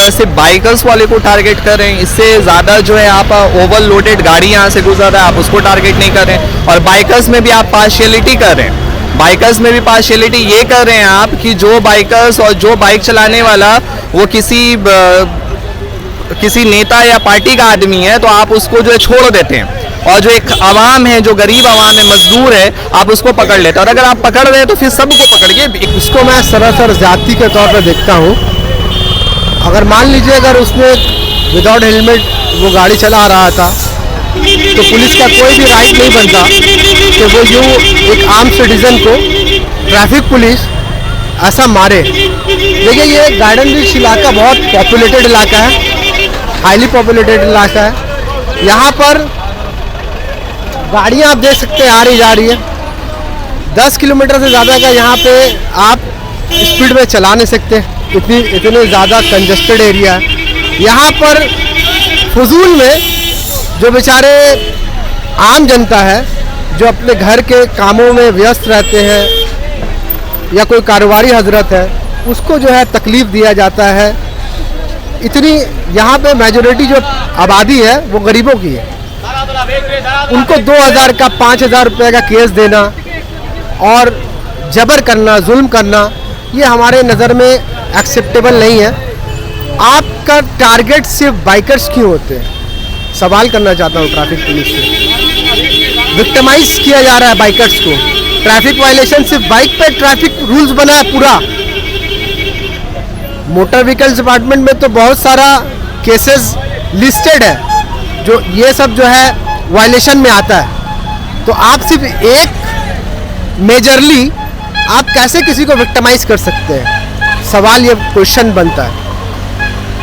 ज़्यादा सिर्फ बाइकर्स वाले को टारगेट कर रहे हैं, इससे ज़्यादा जो है आप ओवरलोडेड गाड़ी यहाँ से गुजर रहा है, आप उसको टारगेट नहीं कर रहे हैं। और बाइकर्स में भी आप पार्शियलिटी कर रहे हैं, बाइकर्स में भी पार्शियलिटी ये कर रहे हैं आप कि जो बाइकर्स और जो बाइक चलाने वाला वो किसी नेता या पार्टी का आदमी है तो आप उसको जो है छोड़ देते हैं, और जो एक आवाम है, जो गरीब आवाम है, मजदूर है, आप उसको पकड़ लेते हैं। और अगर आप पकड़ रहे हैं तो फिर सबको पकड़िए। उसको मैं सरासर जाति के तौर पर देखता हूँ। अगर मान लीजिए अगर उसने विदाउट हेलमेट वो गाड़ी चला रहा था तो पुलिस का कोई भी राइट नहीं बनता कि वो यूँ एक आम सिटीजन को ट्रैफिक पुलिस ऐसा मारे। देखिए ये गार्डन रिच इलाका बहुत पॉपुलेटेड इलाका है, हाईली पॉपुलेटेड इलाका है। यहाँ पर गाड़ियाँ आप देख सकते हैं आ रही जा रही है। 10 किलोमीटर से ज़्यादा का यहाँ पे आप स्पीड में चला नहीं सकते, इतने ज़्यादा कंजस्टेड एरिया है। यहाँ पर फजूल में जो बेचारे आम जनता है जो अपने घर के कामों में व्यस्त रहते हैं या कोई कारोबारी हजरत है उसको जो है तकलीफ़ दिया जाता है। इतनी यहाँ पे मेजॉरिटी जो आबादी है वो गरीबों की है, उनको 2000 का 5000 रुपये का केस देना और जबर करना, जुल्म करना, ये हमारे नज़र में एक्सेप्टेबल नहीं है। आपका टारगेट सिर्फ बाइकर्स क्यों होते हैं, सवाल करना चाहता हूँ ट्रैफिक पुलिस से। विक्टिमाइज किया जा रहा है बाइकर्स को। ट्रैफिक वायलेशन सिर्फ बाइक पे ट्रैफिक रूल्स बना है पूरा। मोटर व्हीकल्स डिपार्टमेंट में तो बहुत सारा केसेस लिस्टेड है जो ये सब जो है वायलेशन में आता है। तो आप सिर्फ एक मेजरली आप कैसे किसी को विक्टिमाइज कर सकते हैं, सवाल ये क्वेश्चन बनता है।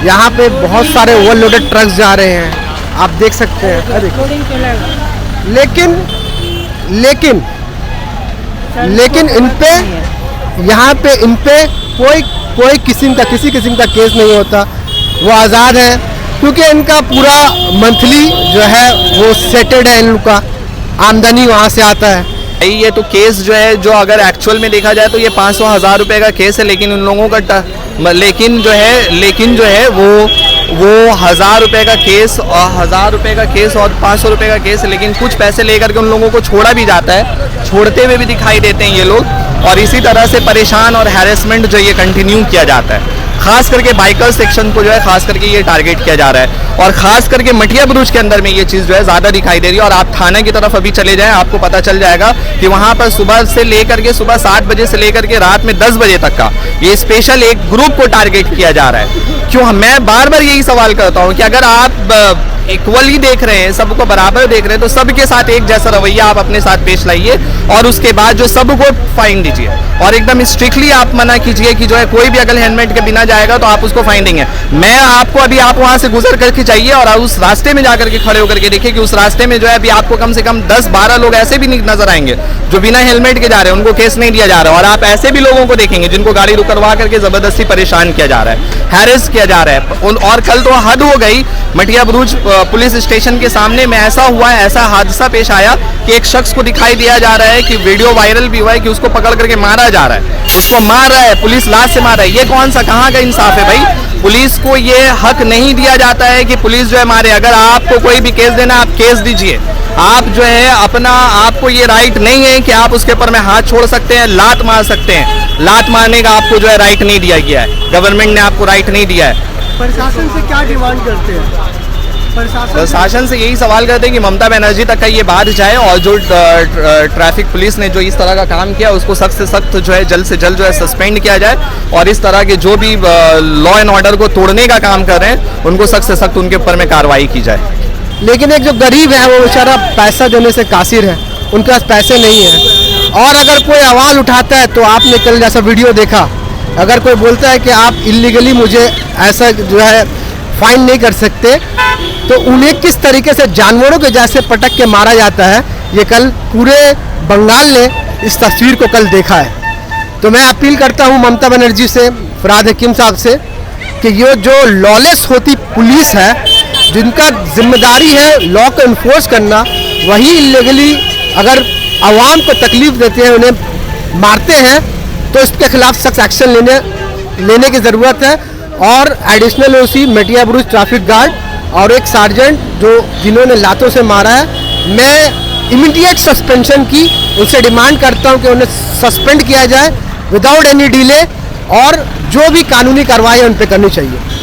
यहाँ पे बहुत सारे ओवरलोडेड ट्रक्स जा रहे हैं, आप देख सकते हैं। लेकिन इन पे यहाँ पे इन पे कोई किसी किस्म का केस नहीं होता। वो आज़ाद है क्योंकि इनका पूरा मंथली जो है वो सेटेड है, इनका आमदनी वहाँ से आता है। ये तो केस जो है, जो अगर एक्चुअल में देखा जाए तो ये 500,000 रुपये का केस है, लेकिन उन लोगों का लेकिन जो है वो 1000 रुपये का केस और 1000 रुपये का केस और 500 रुपये का केस है, लेकिन कुछ पैसे लेकर के उन लोगों को छोड़ा भी जाता है, छोड़ते हुए भी दिखाई देते हैं ये लोग। और इसी तरह से परेशान और हैरेसमेंट जो ये कंटिन्यू किया जाता है, खास करके बाइकर सेक्शन को जो है खास करके ये टारगेट किया जा रहा है। और खास करके मटिया बुरुज के अंदर में ये चीज़ जो है ज़्यादा दिखाई दे रही है। और आप थाने की तरफ अभी चले जाएं, आपको पता चल जाएगा कि वहाँ पर सुबह से लेकर के सुबह 7 बजे से लेकर के रात में 10 बजे तक का ये स्पेशल एक ग्रुप को टारगेट किया जा रहा है। क्यों, मैं बार बार यही सवाल करता हूँ कि अगर आप इक्वली देख रहे हैं, सबको बराबर देख रहे हैं, तो सबके साथ एक जैसा रवैया आप अपने साथ पेश लाइए और उसके बाद जो सबको फाइन दीजिए और एकदम स्ट्रिक्टली आप मना कीजिए कि जो है कोई भी अगर हेलमेट के बिना जाएगा तो आप उसको फाइन देंगे। मैं आपको अभी आप वहां से गुजर करके जाइए और उस रास्ते में जाकर के खड़े होकर के देखिए कि उस रास्ते में जो है अभी आपको कम से कम 10-12 लोग ऐसे भी नजर आएंगे जो बिना हेलमेट के जा रहे हैं, उनको केस नहीं दिया जा रहा है। और आप ऐसे भी लोगों को देखेंगे जिनको गाड़ी रुकवा करके जबरदस्ती परेशान किया जा रहा है, हैरेस किया जा रहा है। और कल तो हद हो गई, मटिया बुरुज पुलिस स्टेशन के सामने में ऐसा हुआ है, ऐसा हादसा पेश आया कि एक शख्स को दिखाई दिया जा रहा है कि वीडियो वायरल भी हुआ है कि उसको पकड़ करके मारा जा रहा है, उसको मार रहा है, पुलिस लाश से मार रहा है। ये कौन सा, कहाँ का इंसाफ है भाई? पुलिस को ये हक नहीं दिया जाता है कि पुलिस जो है मारे। अगर आपको कोई भी केस देना, आप केस दीजिए। आप जो है अपना, आपको ये राइट नहीं है कि आप उसके ऊपर में हाथ छोड़ सकते हैं, लात मार सकते हैं। लात मारने का आपको जो है राइट नहीं दिया गया है, गवर्नमेंट ने आपको राइट नहीं दिया है। प्रशासन से क्या डिमांड करते हैं? प्रशासन से यही सवाल करते हैं कि ममता बनर्जी तक का ये बात जाए और जो ट्रैफिक पुलिस ने जो इस तरह का काम किया उसको सख्त से सख्त जो है जल्द से जल्द जो है सस्पेंड किया जाए और इस तरह के जो भी लॉ एंड ऑर्डर को तोड़ने का काम कर रहे हैं उनको सख्त से सख्त उनके ऊपर में कार्रवाई की जाए। लेकिन एक जो गरीब है वो बेचारा पैसा देने से कासिर है, उनके पास पैसे नहीं है। और अगर कोई आवाज़ उठाता है तो आपने कल जैसा वीडियो देखा, अगर कोई बोलता है कि आप इलीगली मुझे ऐसा जो है फाइन नहीं कर सकते, तो उन्हें किस तरीके से जानवरों के जैसे पटक के मारा जाता है, ये कल पूरे बंगाल ने इस तस्वीर को कल देखा है। तो मैं अपील करता हूँ ममता बनर्जी से, फरहाद हकीम साहब से, कि ये जो लॉलेस होती पुलिस है, जिनका जिम्मेदारी है लॉ को इन्फोर्स करना, वही इलीगली अगर आवाम को तकलीफ देते हैं, उन्हें मारते हैं, तो इसके खिलाफ सख्त एक्शन लेने की ज़रूरत है। और एडिशनल ओसी मटिया बुरुज ट्रैफिक गार्ड और एक सार्जेंट जिन्होंने लातों से मारा है। मैं इमीडिएट सस्पेंशन की उनसे डिमांड करता हूं कि उन्हें सस्पेंड किया जाए विदाउट एनी डिले और जो भी कानूनी कार्रवाई उन पर करनी चाहिए।